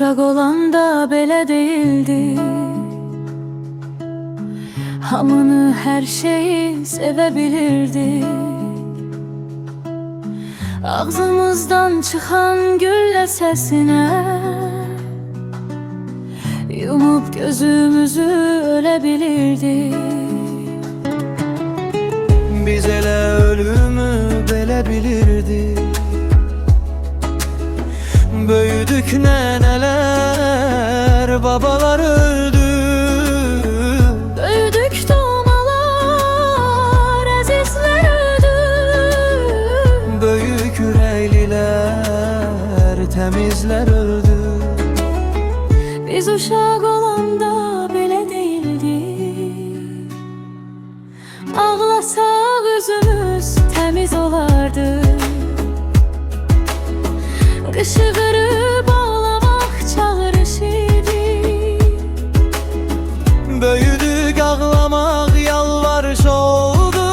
uşaq olanda belə değildi. Hamını, her şeyi sevebilirdi. Ağzımızdan çıxan güllə səsinə yumup gözümüzü ölebilirdi. Biz elə ölümü belə bilirdi. Böyüdük nənələr, babalar öldü. Böyüdük doğmalar, əzizlər öldü. Böyük ürəklilər, təmizlər öldü. Biz uşaq olanda belə değildi. Ağlasaq üzümüz təmiz olardı. Qışı qırıb ağlamaq çağırış idi. Böyüdük ağlamaq yalvarış oldu.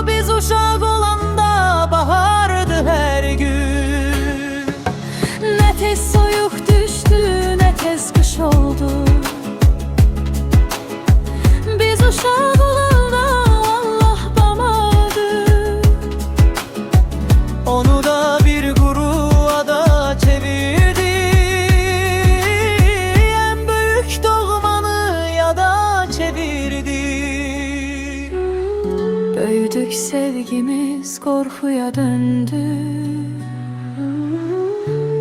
Biz uşaq olanda bahardı hər gün. Nə tez soyuq düşdü, nə tez qış oldu. Biz uşaq olanda Allah bamadı. Onu da bir quru ada çevirdi. En büyük doğmanı yada çevirdi. Böyüdük, sevgimiz korkuya döndü.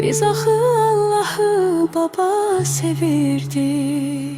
Biz axı Allah'ı baba sevirdik.